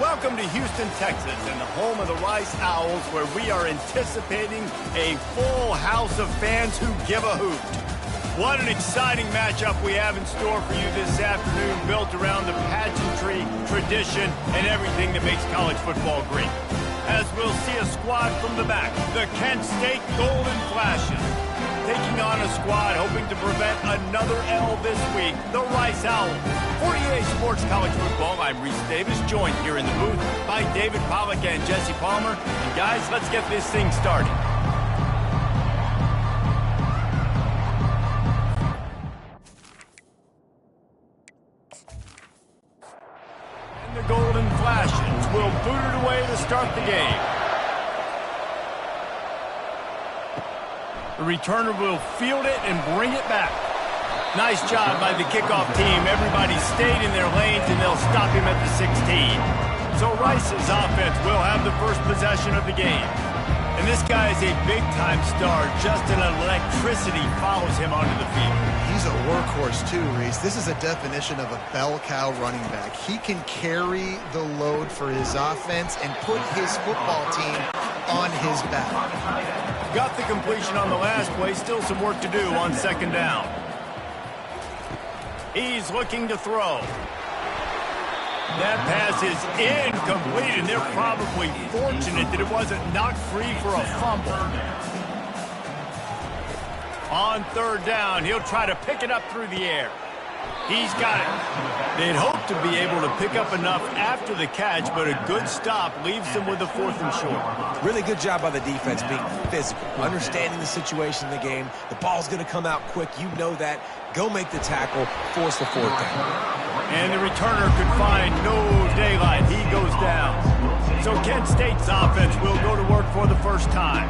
Welcome to Houston, Texas, and the home of the Rice Owls, where we are anticipating a full house of fans who give a hoot. What an exciting matchup we have in store for you this afternoon, built around the pageantry, tradition, and everything that makes college football great. As we'll see a squad from the back, the Kent State Golden Flashes, taking on a squad hoping to prevent another L this week, the Rice Owls. For EA Sports College Football, I'm Reese Davis, joined here in the booth by David Pollack and Jesse Palmer. And guys, let's get this thing started. And the Golden Flashes will boot it away to start the game. The returner will field it and bring it back. Nice job by the kickoff team. Everybody stayed in their lanes, and they'll stop him at the 16. So Rice's offense will have the first possession of the game. And this guy is a big-time star. Just an electricity follows him onto the field. He's a workhorse too, Reese. This is a definition of a bell cow running back. He can carry the load for his offense and put his football team on his back. Got the completion on the last play. Still some work to do on second down. He's looking to throw. That pass is incomplete, and they're probably fortunate that it wasn't knocked free for a fumble. On third down, he'll try to pick it up through the air. He's got it. They'd hope to be able to pick up enough after the catch, but a good stop leaves them with a 4th and short. Really good job by the defense being physical, understanding the situation in the game. The ball's going to come out quick. You know that. Go make the tackle, force the 4th down. And the returner could find no daylight. He goes down. So Kent State's offense will go to work for the first time.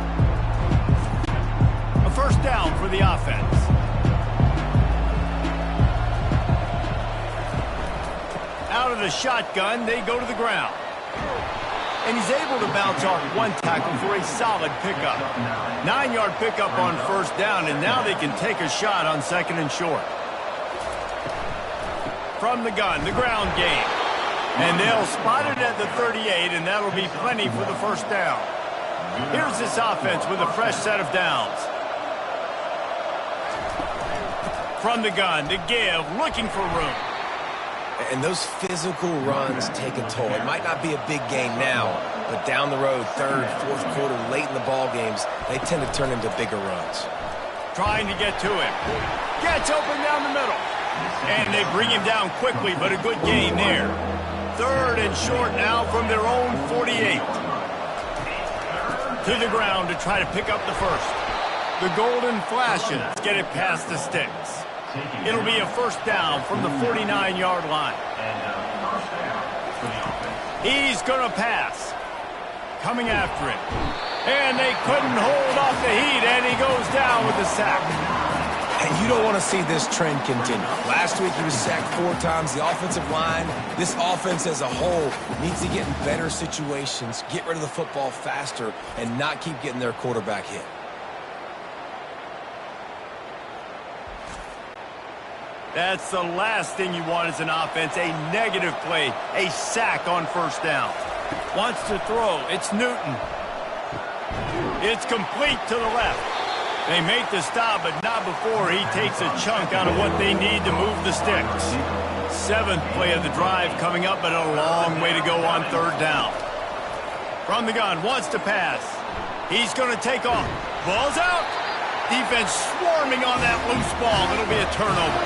A first down for the offense. Out of the shotgun, they go to the ground. And he's able to bounce off one tackle for a solid pickup. 9-yard pickup on first down, and now they can take a shot on 2nd and short. From the gun, the ground game. And they'll spot it at the 38, and that'll be plenty for the first down. Here's this offense with a fresh set of downs. From the gun, the give, looking for room. And those physical runs take a toll. It might not be a big game now, but down the road, 3rd, 4th quarter, late in the ball games, they tend to turn into bigger runs. Trying to get to him. Gets open down the middle. And they bring him down quickly, but a good gain there. 3rd and short now from their own 48. To the ground to try to pick up the first. The Golden Flashes get it past the sticks. It'll be a first down from the 49-yard line. He's going to pass. Coming after it. And they couldn't hold off the heat, and he goes down with the sack. And you don't want to see this trend continue. Last week he was sacked 4 times. The offensive line, this offense as a whole, needs to get in better situations, get rid of the football faster, and not keep getting their quarterback hit. That's the last thing you want as an offense, a negative play, a sack on first down. Wants to throw, it's Newton. It's complete to the left. They make the stop, but not before he takes a chunk out of what they need to move the sticks. 7th play of the drive coming up, but a long way to go on third down. From the gun, wants to pass. He's going to take off. Ball's out. Defense swarming on that loose ball. It'll be a turnover.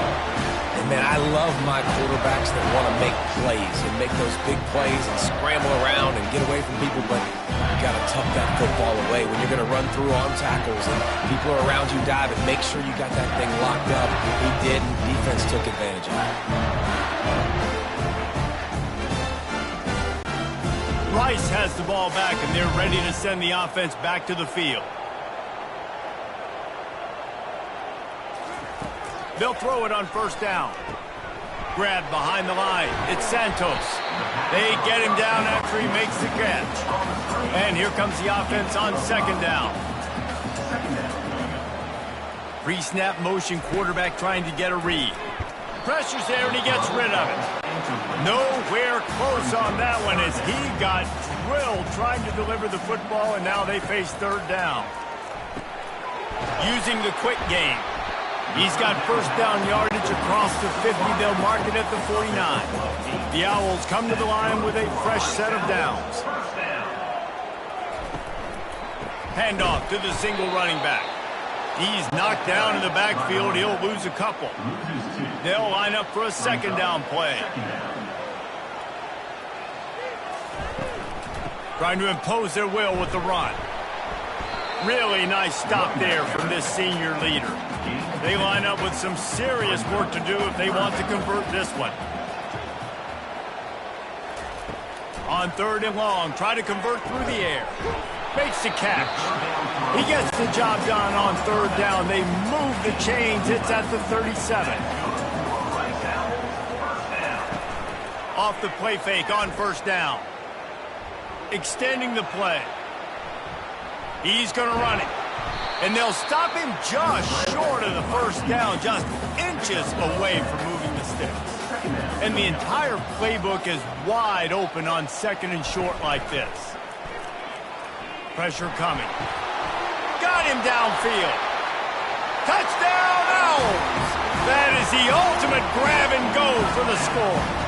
And, man, I love my quarterbacks that want to make plays and make those big plays and scramble around and get away from people, but you got to tuck that football away when you're going to run through arm tackles and people are around you diving. Make sure you got that thing locked up. He did, and defense took advantage of it. Rice has the ball back, and they're ready to send the offense back to the field. They'll throw it on first down. Grabbed behind the line. It's Santos. They get him down after he makes the catch. And here comes the offense on second down. Pre-snap motion, quarterback trying to get a read. Pressure's there, and he gets rid of it. Nowhere close close on that one as he got drilled trying to deliver the football, and now they face third down. Using the quick game. He's got first down yardage across the 50. They'll mark it at the 49. The Owls come to the line with a fresh set of downs. Handoff to the single running back. He's knocked down in the backfield. He'll lose a couple. They'll line up for a second down play. Trying to impose their will with the run. Really nice stop there from this senior leader. They line up with some serious work to do if they want to convert this one. On third and long, try to convert through the air. Makes the catch. He gets the job done on third down. They move the chains. It's at the 37. Off the play fake on first down. Extending the play. He's going to run it. And they'll stop him just short of the first down, just inches away from moving the sticks. And the entire playbook is wide open on second and short like this. Pressure coming. Got him downfield. Touchdown, Owls! That is the ultimate grab and go for the score.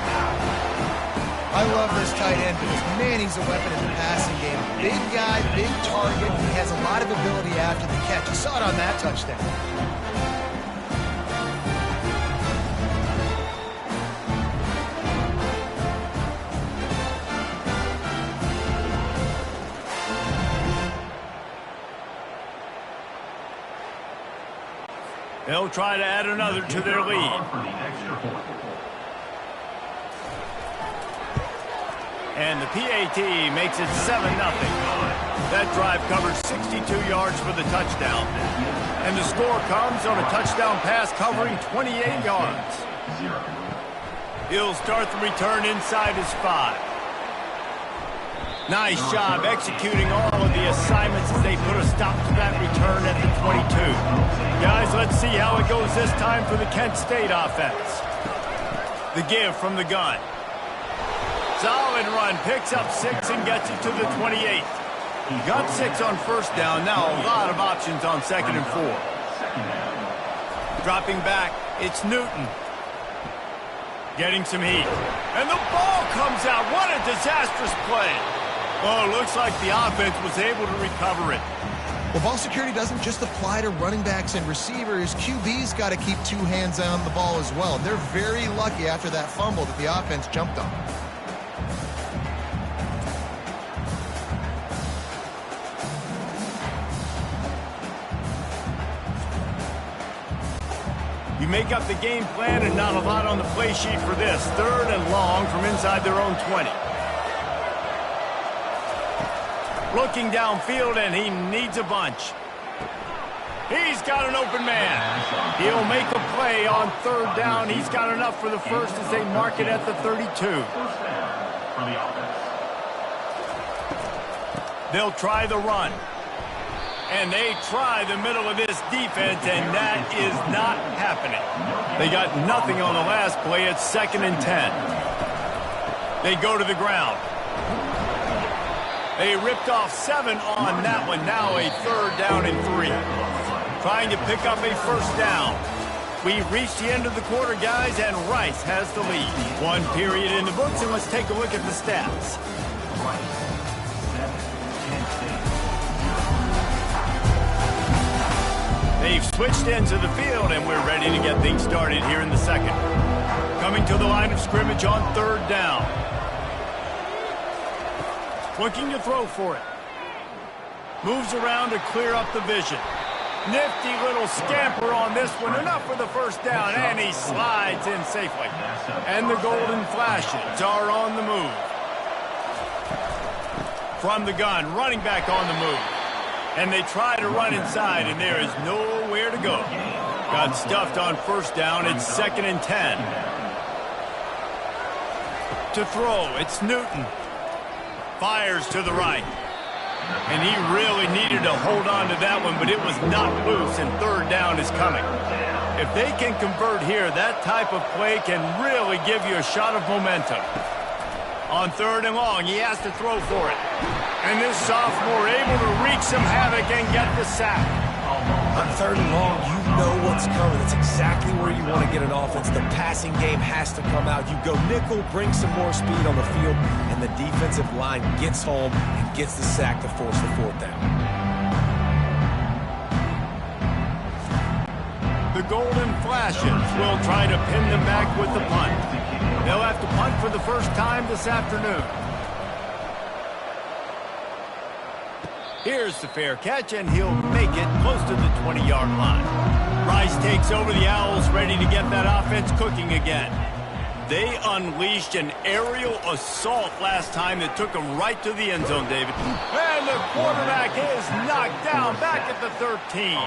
I love this tight end because, man, he's a weapon in the passing game. Big guy, big target. He has a lot of ability after the catch. You saw it on that touchdown. They'll try to add another to their lead. And the PAT makes it 7-0. That drive covers 62 yards for the touchdown. And the score comes on a touchdown pass covering 28 yards. He'll start the return inside his 5. Nice job executing all of the assignments as they put a stop to that return at the 22. Guys, let's see how it goes this time for the Kent State offense. The give from the gun. Solid run, picks up 6 and gets it to the 28. Got 6 on first down, now a lot of options on second and 4. Dropping back, it's Newton. Getting some heat. And the ball comes out. What a disastrous play. Oh, looks like the offense was able to recover it. Well, ball security doesn't just apply to running backs and receivers. QB's got to keep 2 hands on the ball as well. They're very lucky after that fumble that the offense jumped on. You make up the game plan and not a lot on the play sheet for this. Third and long from inside their own 20. Looking downfield, and he needs a bunch. He's got an open man. He'll make a play on third down. He's got enough for the first as they mark it at the 32. They'll try the run. And they try the middle of this defense, and that is not happening. They got nothing on the last play. It's 2nd and 10. They go to the ground. They ripped off 7 on that one. Now a third down and 3. Trying to pick up a first down. We've reached the end of the quarter, guys, and Rice has the lead. 1 period in the books, and let's take a look at the stats. They've switched into the field, and we're ready to get things started here in the second. Coming to the line of scrimmage on third down. Looking to throw for it. Moves around to clear up the vision. Nifty little scamper on this one. Enough for the first down, and he slides in safely. And the golden flashes are on the move. From the gun, running back on the move. And they try to run inside, and there is nowhere to go. Got stuffed on first down. It's 2nd and 10. To throw, it's Newton. Fires to the right. And he really needed to hold on to that one, but it was not loose, and third down is coming. If they can convert here, that type of play can really give you a shot of momentum. On 3rd and long, he has to throw for it. And this sophomore able to wreak some havoc and get the sack. On 3rd and long, you know what's coming. It's exactly where you want to get an offense. The passing game has to come out. You go nickel, bring some more speed on the field, and the defensive line gets home and gets the sack to force the 4th down. The Golden Flashes will try to pin them back with the punt. They'll have to punt for the first time this afternoon. Here's the fair catch, and he'll make it close to the 20-yard line. Rice takes over the Owls, ready to get that offense cooking again. They unleashed an aerial assault last time that took them right to the end zone, David. And the quarterback is knocked down back at the 13.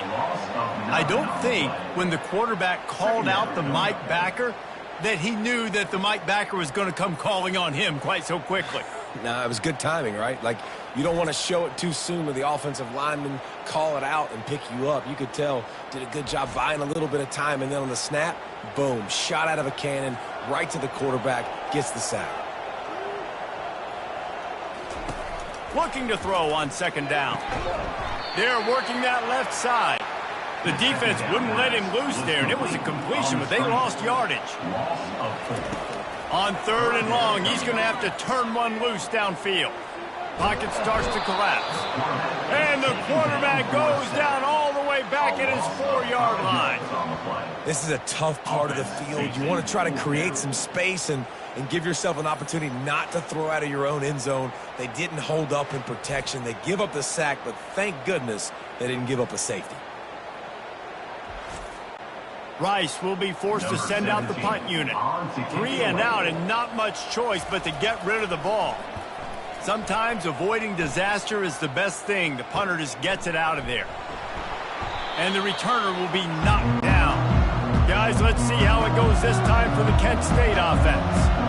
I don't think when the quarterback called out the Mike backer that he knew that the Mike backer was going to come calling on him quite so quickly. No, it was good timing, right? Like, you don't want to show it too soon with the offensive lineman call it out and pick you up. You could tell, did a good job buying a little bit of time, and then on the snap, boom, shot out of a cannon, right to the quarterback, gets the sack. Looking to throw on 2nd down. They're working that left side. The defense wouldn't let him loose there, and it was a completion, but they lost yardage. On 3rd and long, he's going to have to turn one loose downfield. Pocket starts to collapse. And the quarterback goes down all the way back at his 4-yard line. This is a tough part of the field. You want to try to create some space and give yourself an opportunity not to throw out of your own end zone. They didn't hold up in protection. They give up the sack, but thank goodness they didn't give up a safety. Rice will be forced to send out the punt unit. 3 and out and not much choice but to get rid of the ball. Sometimes avoiding disaster is the best thing. The punter just gets it out of there. And the returner will be knocked down. Guys, let's see how it goes this time for the Kent State offense.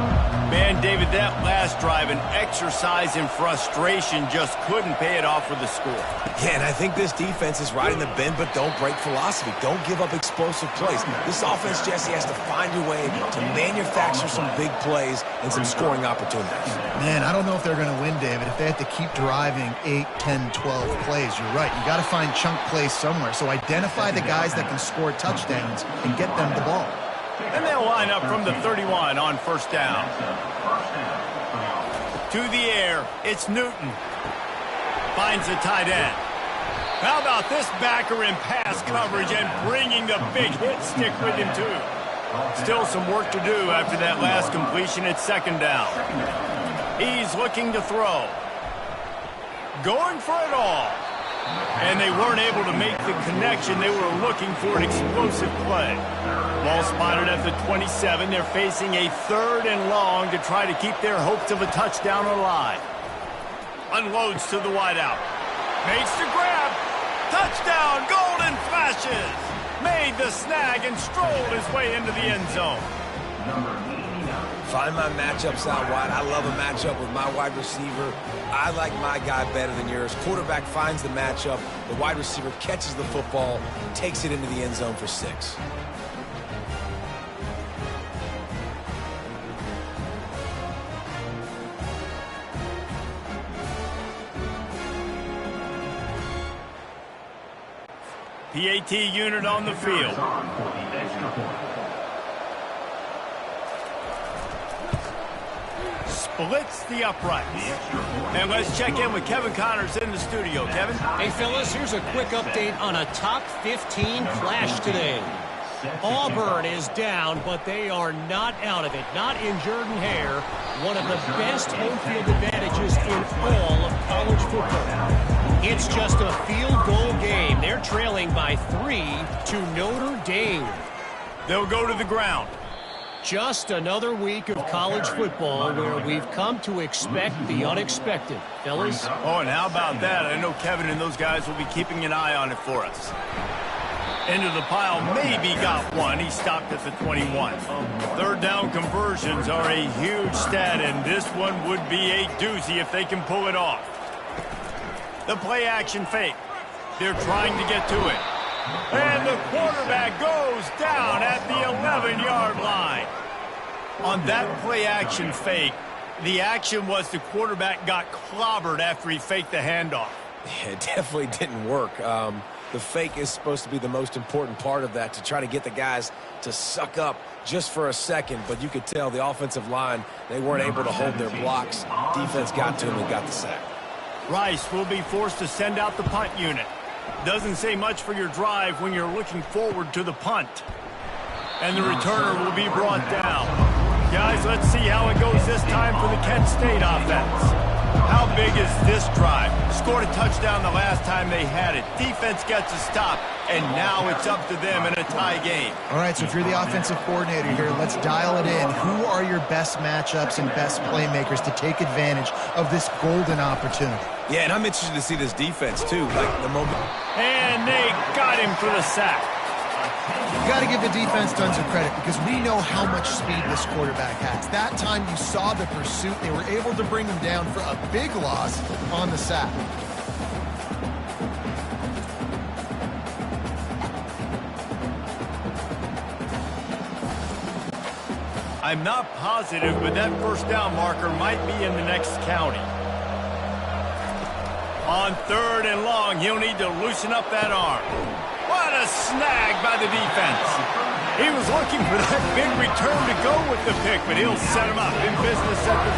Man, David, that last drive, an exercise in frustration, just couldn't pay it off with the score. Yeah, and I think this defense is riding the bend but don't break philosophy. Don't give up explosive plays. This offense, Jesse, has to find your way to manufacture some big plays and some scoring opportunities. Man, I don't know if they're going to win, David, if they have to keep driving 8, 10, 12 plays. You're right. You got to find chunk plays somewhere. So identify the guys that can score touchdowns and get them the ball. And they'll line up from the 31 on 1st down. To the air, it's Newton. Finds the tight end. How about this backer in pass coverage and bringing the big hit stick with him, too. Still some work to do after that last completion at 2nd down. He's looking to throw. Going for it all. And they weren't able to make the connection. They were looking for an explosive play. Ball spotted at the 27. They're facing a 3rd and long to try to keep their hopes of a touchdown alive. Unloads to the wideout. Makes the grab. Touchdown, Golden Flashes. Made the snag and strolled his way into the end zone. Find my matchups out wide. I love a matchup with my wide receiver. I like my guy better than yours. Quarterback finds the matchup. The wide receiver catches the football, takes it into the end zone for 6. PAT unit on the field. Splits the uprights. And let's check in with Kevin Connors in the studio. Kevin? Hey, fellas, here's a quick update on a top 15 flash today. Auburn is down, but they are not out of it. Not in Jordan Hare, one of the best home field advantages in all of college football. It's just a field goal game. They're trailing by 3 to Notre Dame. They'll go to the ground. Just another week of college football where we've come to expect the unexpected. Fellas? Oh, and how about that? I know Kevin and those guys will be keeping an eye on it for us. Into the pile, maybe got one. He stopped at the 21. 3rd down conversions are a huge stat, and this one would be a doozy if they can pull it off. The play action fake. They're trying to get to it. And the quarterback goes down at the 11-yard line. On that play action fake, The action was the quarterback got clobbered after he faked the handoff. Yeah, it definitely didn't work. The fake is supposed to be the most important part of that, to try to get the guys to suck up just for a second. But you could tell the offensive line, they weren't able to hold their blocks. Defense got to them and got the sack. Rice will be forced to send out the punt unit. Doesn't say much for your drive when you're looking forward to the punt. And the returner will be brought down. Guys, let's see how it goes this time for the Kent State offense. How big is this drive? Scored a touchdown the last time they had it. Defense gets a stop, and now it's up to them in a tie game. All right, so if you're the offensive coordinator here, let's dial it in. Who are your best matchups and best playmakers to take advantage of this golden opportunity? Yeah, and I'm interested to see this defense, too. Like the moment. And they got him for the sack. You got to give the defense tons of credit because we know how much speed this quarterback has. That time you saw the pursuit. They were able to bring him down for a big loss on the sack. I'm not positive, but that first down marker might be in the next county. On 3rd and long, he'll need to loosen up that arm. What a snag by the defense. He was looking for that big return to go with the pick, but he'll set him up in business at the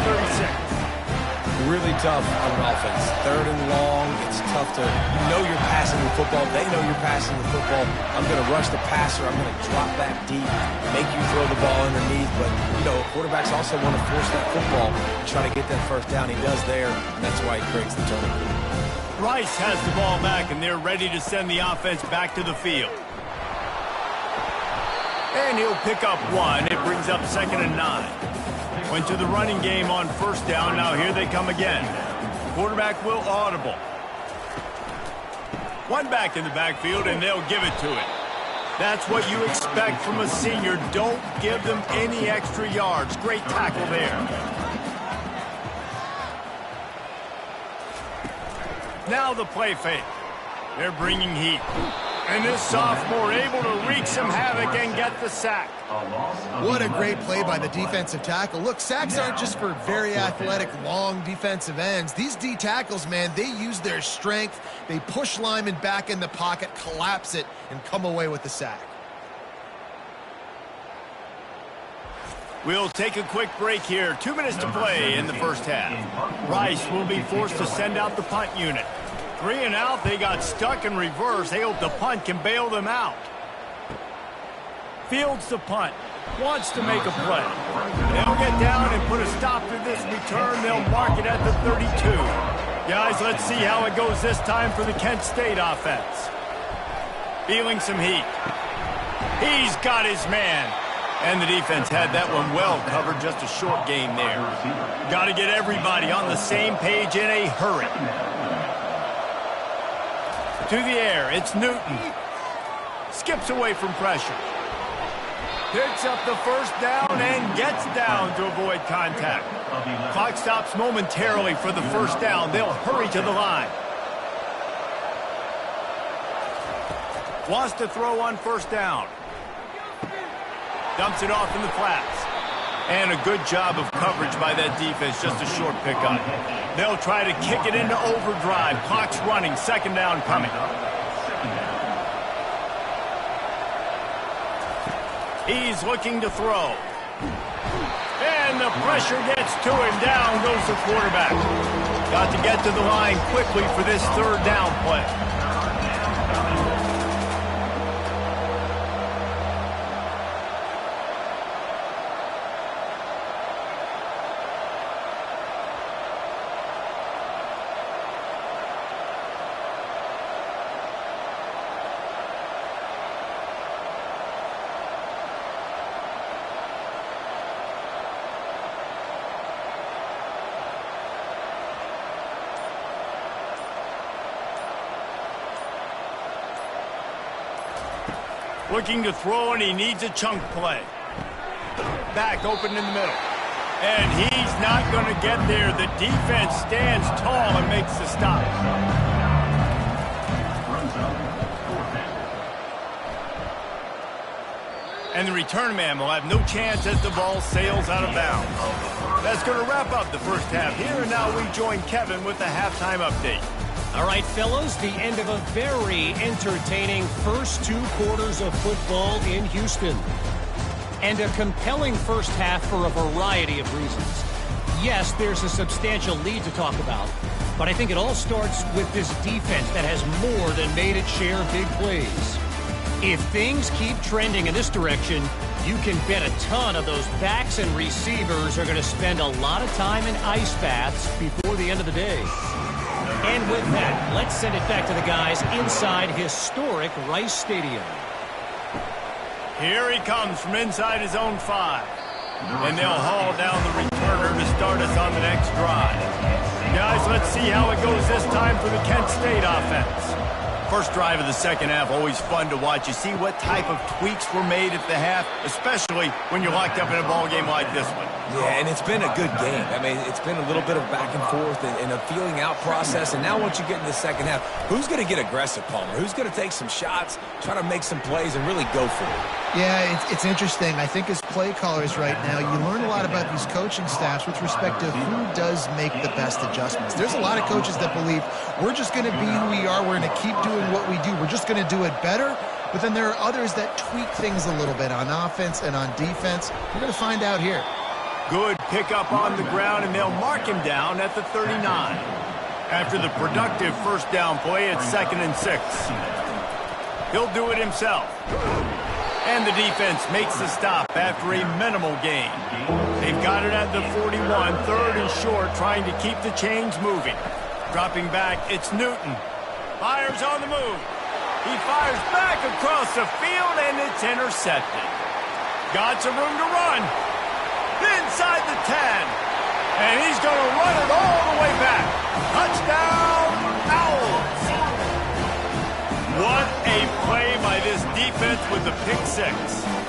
36. Really tough on offense. 3rd and long, it's tough to, you know you're passing the football. They know you're passing the football. I'm going to rush the passer. I'm going to drop back deep, make you throw the ball underneath. But, you know, quarterbacks also want to force that football and try to get that first down. He does there, and that's why he creates the turnover. Rice has the ball back, and they're ready to send the offense back to the field. And he'll pick up 1. It brings up 2nd and 9. Went to the running game on 1st down. Now here they come again. Quarterback will audible. 1 back in the backfield, and they'll give it to him. That's what you expect from a senior. Don't give them any extra yards. Great tackle there. Now the play fake. They're bringing heat. And this sophomore able to wreak some havoc and get the sack. What a great play by the defensive tackle. Look, sacks aren't just for very athletic, long defensive ends. These D tackles, man, they use their strength. They push linemen back in the pocket, collapse it, and come away with the sack. We'll take a quick break here. 2 minutes to play in the first half. Rice will be forced to send out the punt unit. 3 and out, they got stuck in reverse. They hope the punt can bail them out. Fields the punt. Wants to make a play. They'll get down and put a stop to this return. They'll mark it at the 32. Guys, let's see how it goes this time for the Kent State offense. Feeling some heat. He's got his man. And the defense had that one well covered, just a short game there. Got to get everybody on the same page in a hurry. To the air, it's Newton. Skips away from pressure. Picks up the first down and gets down to avoid contact. Clock stops momentarily for the first down. They'll hurry to the line. Wants to throw on 1st down. Dumps it off in the flats. And a good job of coverage by that defense, just a short pickup. They'll try to kick it into overdrive. Clock's running, 2nd down coming. He's looking to throw. And the pressure gets to him. Down goes the quarterback. Got to get to the line quickly for this 3rd down play. Looking to throw, and he needs a chunk play. Back open in the middle. And he's not going to get there. The defense stands tall and makes the stop. And the return man will have no chance as the ball sails out of bounds. That's going to wrap up the first half here, and now we join Kevin with the halftime update. All right, fellas, the end of a very entertaining first 2 quarters of football in Houston. And a compelling first half for a variety of reasons. Yes, there's a substantial lead to talk about, but I think it all starts with this defense that has more than made its share of big plays. If things keep trending in this direction, you can bet a ton of those backs and receivers are going to spend a lot of time in ice baths before the end of the day. And with that, let's send it back to the guys inside historic Rice Stadium. Here he comes from inside his own 5. And they'll haul down the returner to start us on the next drive. Guys, let's see how it goes this time for the Kent State offense. First drive of the second half, always fun to watch. You see what type of tweaks were made at the half, especially when you're locked up in a ball game like this one. Yeah, and it's been a good game. I mean, it's been a little bit of back and forth and a feeling out process. And now once you get in the second half, who's going to get aggressive, Palmer? Who's going to take some shots, try to make some plays, and really go for it? Yeah, it's interesting. I think as play callers right now, you learn a lot about these coaching staffs with respect to who does make the best adjustments. There's a lot of coaches that believe we're just going to be who we are. We're going to keep doing what we do. We're just going to do it better. But then there are others that tweak things a little bit on offense and on defense. We're going to find out here. Good pickup on the ground, and they'll mark him down at the 39. After the productive first down play, it's 2nd and 6. He'll do it himself. And the defense makes the stop after a minimal gain. They've got it at the 41, 3rd and short, trying to keep the chains moving. Dropping back, it's Newton. Fires on the move. He fires back across the field, and it's intercepted. Got some room to run. Inside the 10. And he's going to run it all the way back. Touchdown, Owls. What a play by this defense with the pick 6.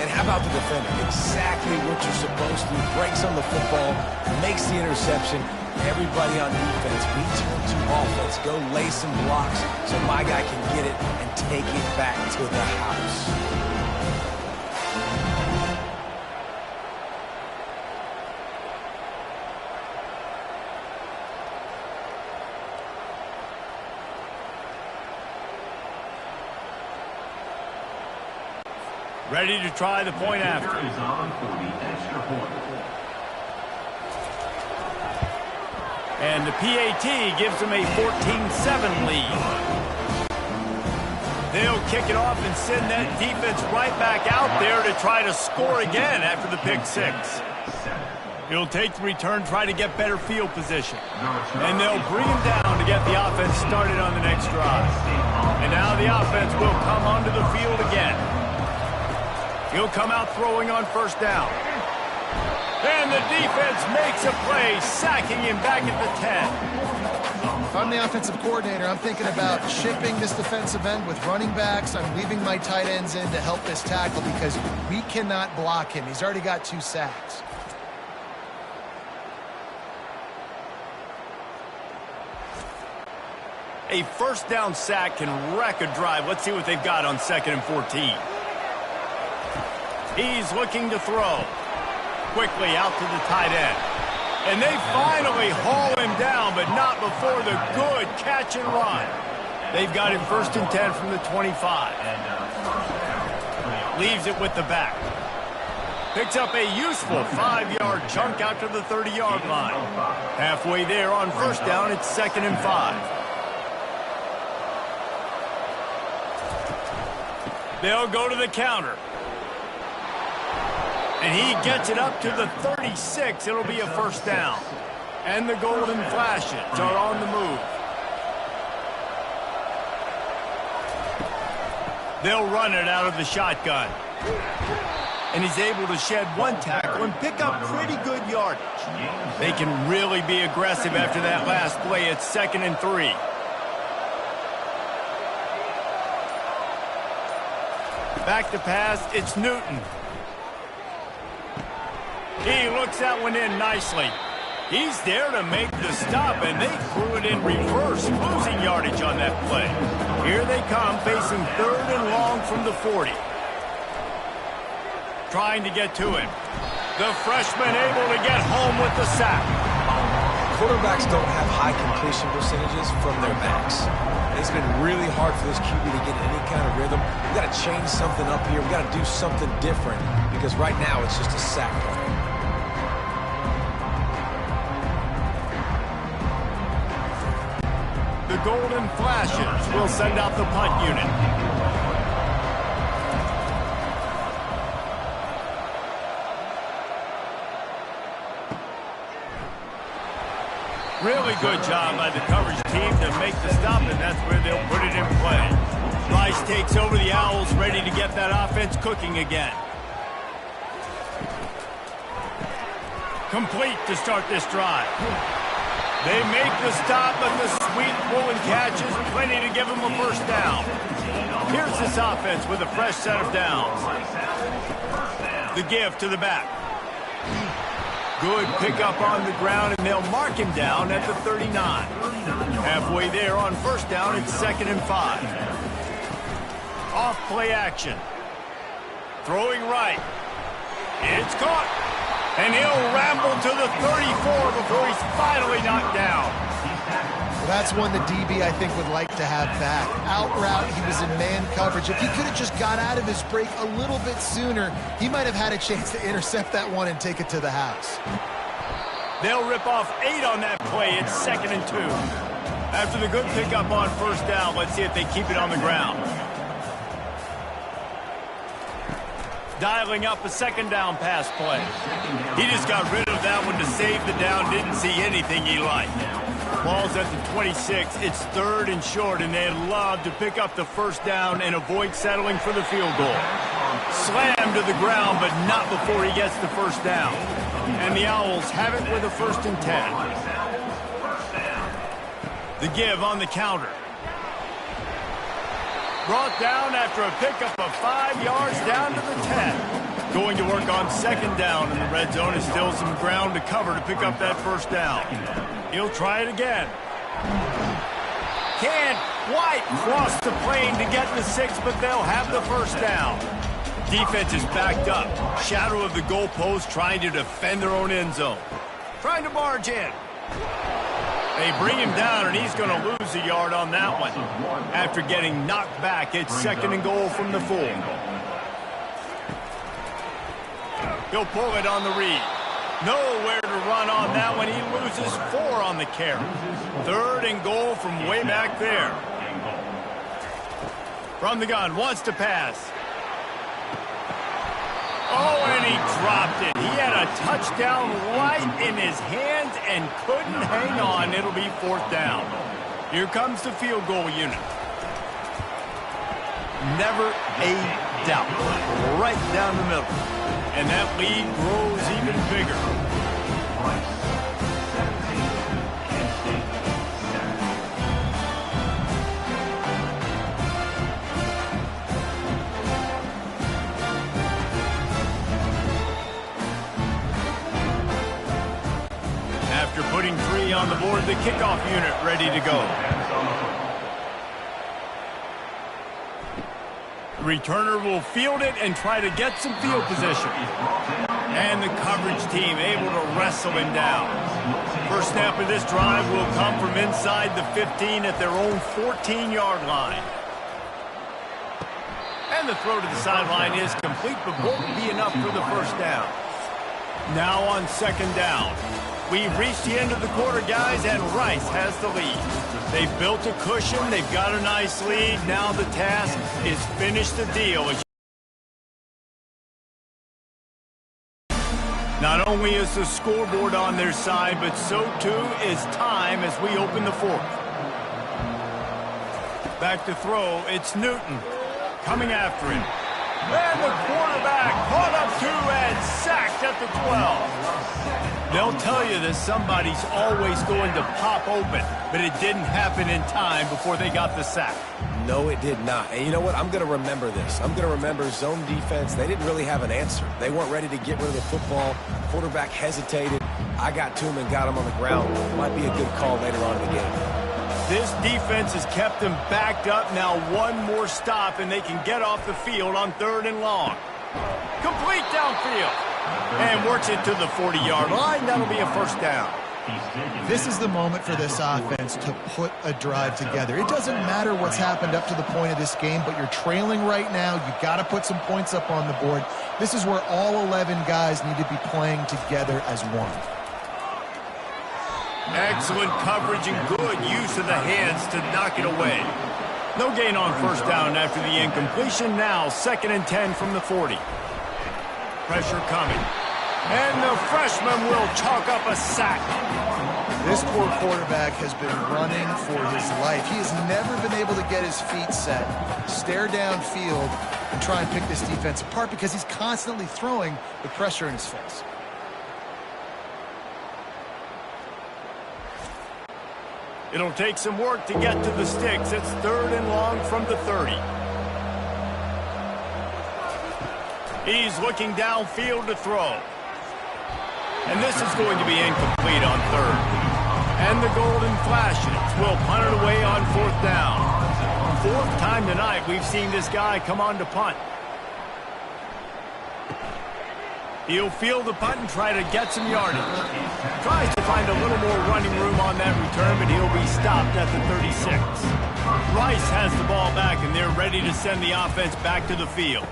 And how about the defender? Exactly what you're supposed to. Breaks on the football, makes the interception. Everybody on defense, we turn to offense. Go lay some blocks so my guy can get it and take it back to the house. Ready to try the point after. And the PAT gives them a 14-7 lead. They'll kick it off and send that defense right back out there to try to score again after the pick 6. He'll take the return, try to get better field position. And they'll bring him down to get the offense started on the next drive. And now the offense will come onto the field again. He'll come out throwing on first down. And the defense makes a play, sacking him back at the 10. If I'm the offensive coordinator, I'm thinking about shipping this defensive end with running backs. I'm leaving my tight ends in to help this tackle because we cannot block him. He's already got 2 sacks. A first down sack can wreck a drive. Let's see what they've got on 2nd and 14. He's looking to throw. Quickly out to the tight end. And they finally haul him down, but not before the good catch and run. They've got him 1st and 10 from the 25. Leaves it with the back. Picks up a useful 5-yard chunk out to the 30-yard line. Halfway there on first down, it's 2nd and 5. They'll go to the counter. And he gets it up to the 36. It'll be a first down. And the Golden Flashes are on the move. They'll run it out of the shotgun. And he's able to shed 1 tackle and pick up pretty good yardage. They can really be aggressive after that last play. It's 2nd and 3. Back to pass, it's Newton. He looks that one in nicely. He's there to make the stop, and they threw it in reverse, losing yardage on that play. Here they come, facing 3rd and long from the 40. trying to get to him. The freshman able to get home with the sack. Quarterbacks don't have high completion percentages from their backs. It's been really hard for this QB to get any kind of rhythm. We've got to change something up here. We've got to do something different because right now it's just a sack play. The golden flashes will send out the punt unit. Really good job by the coverage team to make the stop, and that's where they'll put it in play. Rice takes over the Owls, ready to get that offense cooking again. Complete to start this drive. They make the stop, but the sweet pulling catch is plenty to give them a first down. Here's this offense with a fresh set of downs. The give to the back. Good pickup on the ground, and they'll mark him down at the 39. Halfway there on first down, it's 2nd and 5. Off play action. Throwing right. It's caught. And he'll ramble to the 34 before he's finally knocked down. Well, that's one the DB, I think, would like to have back. Out route, he was in man coverage. If he could have just got out of his break a little bit sooner, he might have had a chance to intercept that one and take it to the house. They'll rip off 8 on that play. It's 2nd and 2. After the good pickup on first down, let's see if they keep it on the ground. Dialing up a 2nd down pass play. He just got rid of that one to save the down. Didn't see anything he liked. Ball's at the 26. It's 3rd and short, and they'd love to pick up the first down and avoid settling for the field goal. Slammed to the ground, but not before he gets the first down. And the Owls have it with a 1st and 10. The give on the counter. Brought down after a pickup of 5 yards down to the 10. Going to work on 2nd down, and the red zone is still some ground to cover to pick up that first down. He'll try it again. Can't quite cross the plane to get the 6, but they'll have the first down. Defense is backed up. Shadow of the goalpost trying to defend their own end zone. Trying to barge in. They bring him down, and he's going to lose a yard on that one. After getting knocked back, it's 2nd and goal from the 4. He'll pull it on the read. Nowhere to run on that one. He loses 4 on the carry. 3rd and goal from way back there. From the gun, wants to pass. Oh, and he dropped it. He had a touchdown right in his hands and couldn't hang on. It'll be 4th down. Here comes the field goal unit. Never a doubt. Right down the middle. And that lead grows even bigger. After putting 3 on the board, the kickoff unit ready to go. The returner will field it and try to get some field position. And the coverage team able to wrestle him down. First snap of this drive will come from inside the 15 at their own 14-yard line. And the throw to the sideline is complete, but won't be enough for the first down. Now on 2nd down. We've reached the end of the quarter, guys, and Rice has the lead. They've built a cushion. They've got a nice lead. Now the task is finish the deal. Not only is the scoreboard on their side, but so too is time as we open the 4th. Back to throw. It's Newton coming after him. And the quarterback caught up 2 and sacked at the 12. They'll tell you that somebody's always going to pop open, but it didn't happen in time before they got the sack. No, it did not. And you know what? I'm going to remember this. I'm going to remember zone defense. They didn't really have an answer. They weren't ready to get rid of the football. Quarterback hesitated. I got to him and got him on the ground. Might be a good call later on in the game. This defense has kept them backed up. Now one more stop, and they can get off the field on 3rd and long. Complete downfield. And works it to the 40-yard line. That'll be a first down. This is the moment for this offense to put a drive together. It doesn't matter what's happened up to the point of this game, but you're trailing right now. You've got to put some points up on the board. This is where all 11 guys need to be playing together as one. Excellent coverage and good use of the hands to knock it away. No gain on first down after the incompletion. Now 2nd and 10 from the 40. Pressure coming. And the freshman will chalk up a sack. This poor quarterback has been running for his life. He has never been able to get his feet set, stare downfield, and try and pick this defense apart because he's constantly throwing with pressure in his face. It'll take some work to get to the sticks. It's 3rd and long from the 30. He's looking downfield to throw. And this is going to be incomplete on 3rd. And the Golden Flashes will punt it away on 4th down. 4th time tonight we've seen this guy come on to punt. He'll field the punt and try to get some yardage. Tries to find a little more running room on that return, but he'll be stopped at the 36. Rice has the ball back, and they're ready to send the offense back to the field.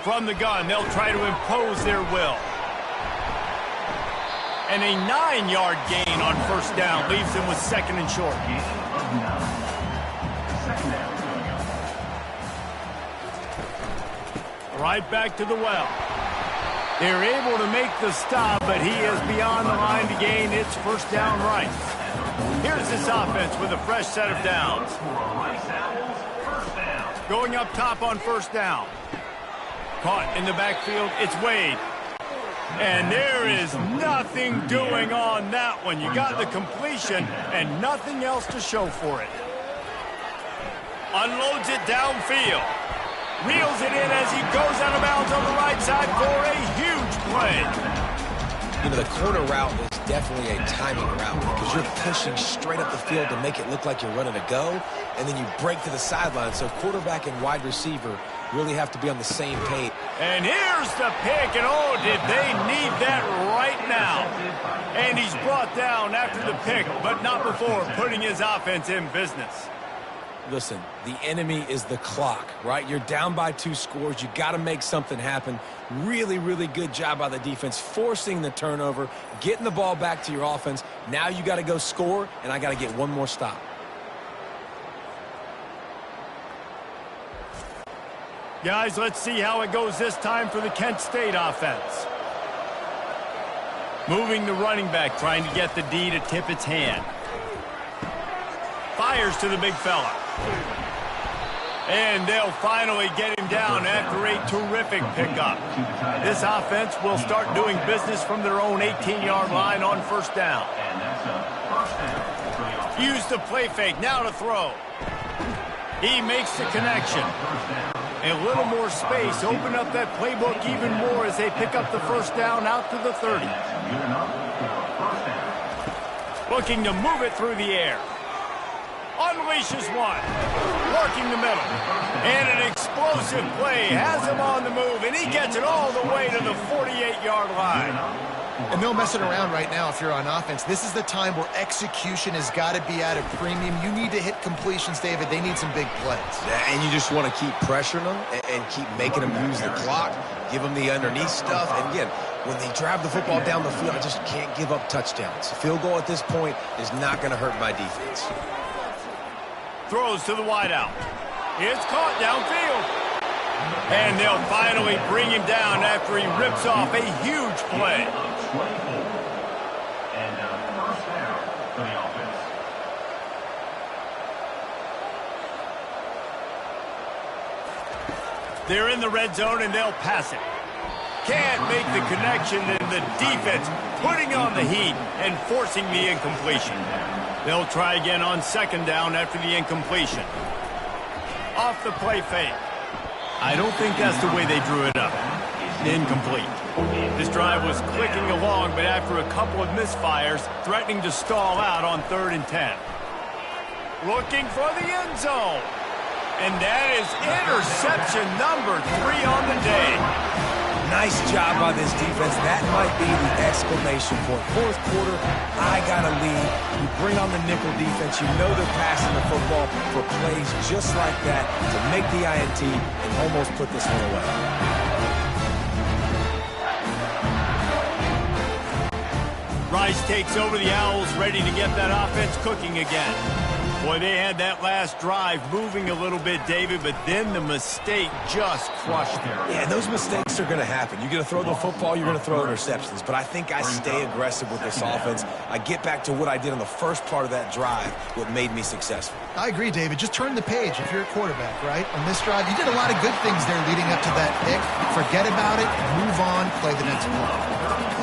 From the gun, they'll try to impose their will. And a 9-yard gain on first down leaves them with 2nd and short. Right back to the well. They're able to make the stop, but he is beyond the line to gain. It's first down right. Here's this offense with a fresh set of downs. Going up top on first down. Caught in the backfield, it's Wade. And there is nothing doing on that one. You got the completion and nothing else to show for it. Unloads it downfield. Reels it in as he goes out of bounds on the right side for a huge play. You know, the corner route is definitely a timing route because you're pushing straight up the field to make it look like you're running a go, and then you break to the sideline. So quarterback and wide receiver really have to be on the same page. And here's the pick, and oh, did they need that right now. And he's brought down after the pick, but not before putting his offense in business. Listen, the enemy is the clock, right? You're down by 2 scores. You got to make something happen. Really, really good job by the defense, forcing the turnover, getting the ball back to your offense. Now you got to go score, and I got to get one more stop. Guys, let's see how it goes this time for the Kent State offense. Moving the running back, trying to get the D to tip its hand. Fires to the big fella. And they'll finally get him down after a terrific pickup. This offense will start doing business from their own 18-yard line on first down. Use the play fake, now to throw. He makes the connection. A little more space, open up that playbook even more as they pick up the first down out to the 30. Looking to move it through the air. Unleashes one. Working the middle. And an explosive play has him on the move, and he gets it all the way to the 48-yard line. And no messing around right now if you're on offense. This is the time where execution has got to be at a premium. You need to hit completions, David. They need some big plays. Yeah, and you just want to keep pressuring them and keep making them use the clock, give them the underneath stuff. And again, when they drive the football down the field, I just can't give up touchdowns. Field goal at this point is not going to hurt my defense. Throws to the wideout. It's caught downfield. And they'll finally bring him down after he rips off a huge play. They're in the red zone and they'll pass it. Can't make the connection, and the defense putting on the heat and forcing the incompletion. They'll try again on second down after the incompletion. Off the play fake. I don't think that's the way they drew it up. Incomplete. This drive was clicking along, but after a couple of misfires, threatening to stall out on 3rd and 10. Looking for the end zone. And that is interception number 3 on the day. Nice job by this defense. That might be the exclamation point. Fourth quarter, I got a lead. You bring on the nickel defense. You know they're passing the football for plays just like that to make the INT and almost put this one away. Rice takes over the Owls, ready to get that offense cooking again. Boy, they had that last drive moving a little bit, David, but then the mistake just crushed them. Yeah, those mistakes are going to happen. You're going to throw the football, you're going to throw interceptions. But I think I stay aggressive with this offense. I get back to what I did on the first part of that drive, what made me successful. I agree, David. Just turn the page if you're a quarterback, right? On this drive, you did a lot of good things there leading up to that pick. Forget about it, move on, play the next play.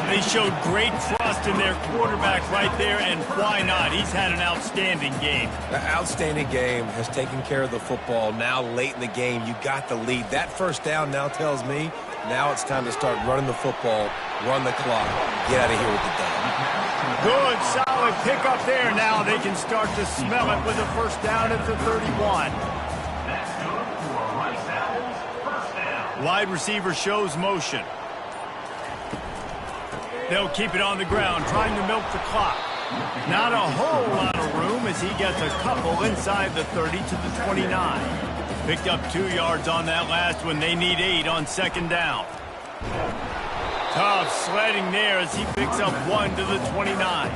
They showed great trust in their quarterback right there, and why not? He's had an outstanding game. The outstanding game has taken care of the football. Now late in the game, you got the lead. That first down now tells me now it's time to start running the football, run the clock, get out of here with the down. Good, solid pickup there. Now they can start to smell it with a first down at the 31. Wide receiver shows motion. They'll keep it on the ground, trying to milk the clock. Not a whole lot of room as he gets a couple inside the 30 to the 29. Picked up 2 yards on that last one. They need 8 on second down. Tough sledding there as he picks up 1 to the 29.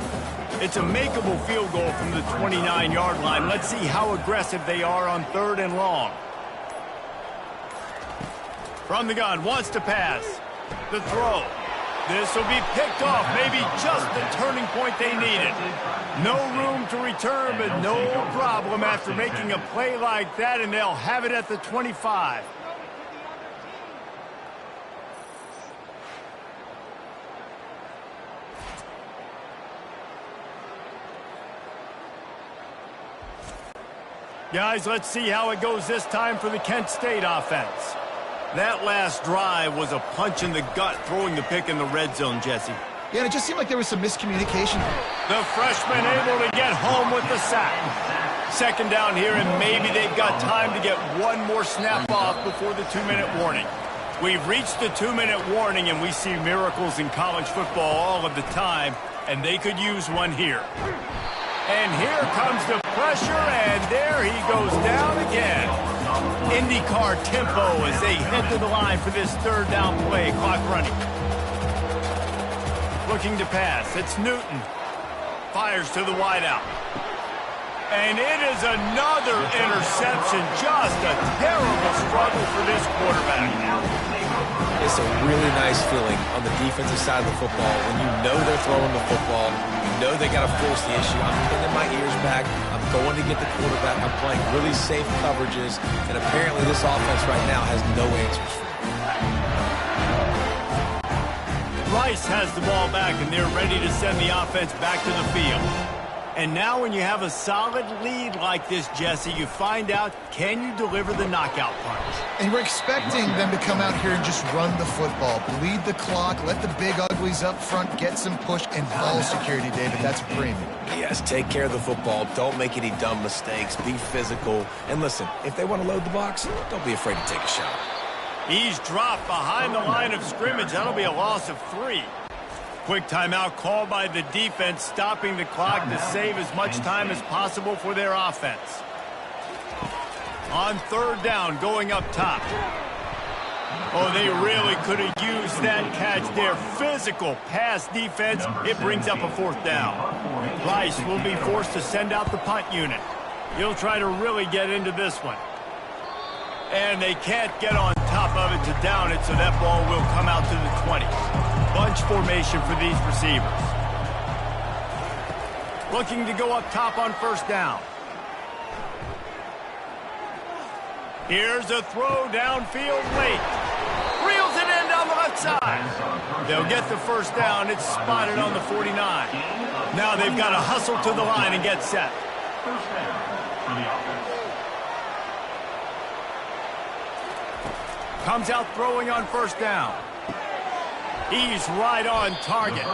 It's a makeable field goal from the 29-yard line. Let's see how aggressive they are on 3rd and long. From the gun, wants to pass. The throw. This will be picked off, maybe just the turning point they needed. No room to return, but no problem after making a play like that, and they'll have it at the 25. Guys, let's see how it goes this time for the Kent State offense. That last drive was a punch in the gut, throwing the pick in the red zone, Jesse. Yeah, and it just seemed like there was some miscommunication. The freshman able to get home with the sack. Second down here, and maybe they've got time to get one more snap off before the 2-minute warning. We've reached the 2-minute warning, and we see miracles in college football all of the time, and they could use one here. And here comes the pressure, and there he goes down again. IndyCar tempo as they head to the line for this 3rd down play. Clock running. Looking to pass. It's Newton. Fires to the wideout. And it is another interception. Just a terrible struggle for this quarterback. It's a really nice feeling on the defensive side of the football when you know they're throwing the football, you know they got to force the issue. I'm pinning my ears back. I'm going to get the quarterback. I'm playing really safe coverages, and apparently this offense right now has no answers for it. Rice has the ball back, and they're ready to send the offense back to the field. And now when you have a solid lead like this, Jesse, you find out, can you deliver the knockout punch? And we're expecting them to come out here and just run the football, bleed the clock, let the big uglies up front get some push, and ball security, David. That's premium. Yes, take care of the football. Don't make any dumb mistakes. Be physical. And listen, if they want to load the box, don't be afraid to take a shot. He's dropped behind the line of scrimmage. That'll be a loss of 3. Quick timeout called by the defense, stopping the clock to save as much time as possible for their offense. On 3rd down, going up top. Oh, they really could have used that catch there. Physical pass defense. It brings up a 4th down. Rice will be forced to send out the punt unit. He'll try to really get into this one. And they can't get on top of it to down it, so that ball will come out to the 20. Bunch formation for these receivers. Looking to go up top on 1st down. Here's a throw downfield late. Reels it in down the left side. They'll get the 1st down. It's spotted on the 49. Now they've got to hustle to the line and get set. Comes out throwing on 1st down. He's right on target.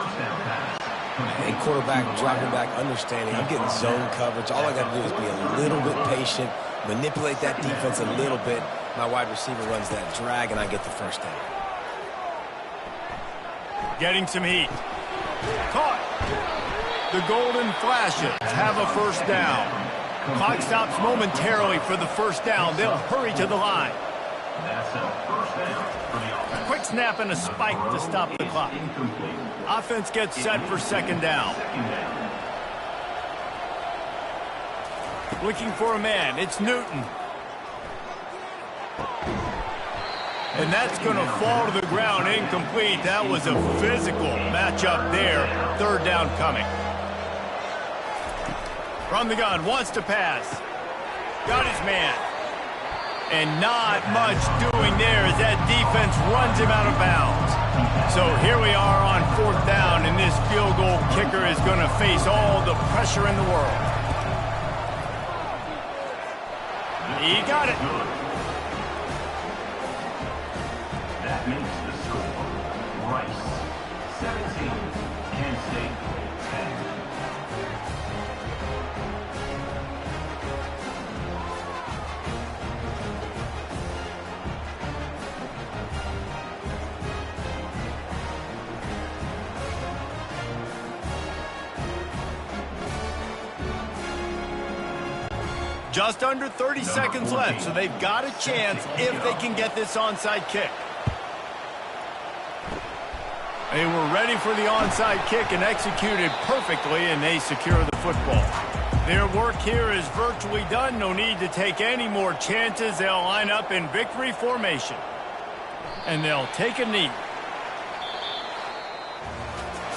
And quarterback dropping back, understanding I'm getting zone coverage. All I got to do is be a little bit patient, manipulate that defense a little bit. My wide receiver runs that drag, and I get the 1st down. Getting some heat. Caught. The golden flashes have a first down. Clock stops momentarily for the first down. They'll hurry to the line. Quick snap and a spike to stop the clock. Offense gets set for second down. Looking for a man. It's Newton. And that's going to fall to the ground incomplete. That was a physical matchup there. Third down coming. From the gun, wants to pass. Got his man. And not much doing there as that defense runs him out of bounds. So here we are on fourth down, and this field goal kicker is going to face all the pressure in the world. He got it. That makes the score. Rice, 17. Kent State, 10. Just under 30 seconds left, so they've got a chance if they can get this onside kick. They were ready for the onside kick and executed perfectly, and they secure the football. Their work here is virtually done. No need to take any more chances. They'll line up in victory formation. And they'll take a knee.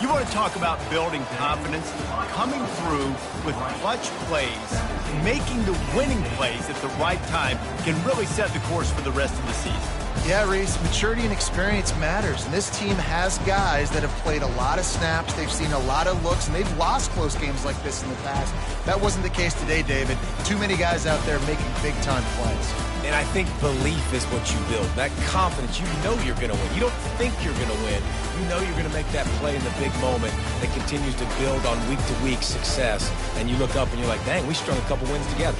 You want to talk about building confidence? Coming through with clutch plays, making the winning plays at the right time can really set the course for the rest of the season. Yeah, Reese, maturity and experience matters, and this team has guys that have played a lot of snaps, they've seen a lot of looks, and they've lost close games like this in the past. That wasn't the case today, David. Too many guys out there making big-time plays. And I think belief is what you build. That confidence, you know you're going to win. You don't think you're going to win. You know you're going to make that play in the big moment that continues to build on week-to-week success. And you look up and you're like, dang, we strung a couple wins together.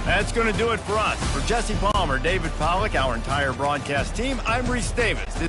That's going to do it for us. For Jesse Palmer, David Pollack, our entire broadcast team, I'm Reese Davis.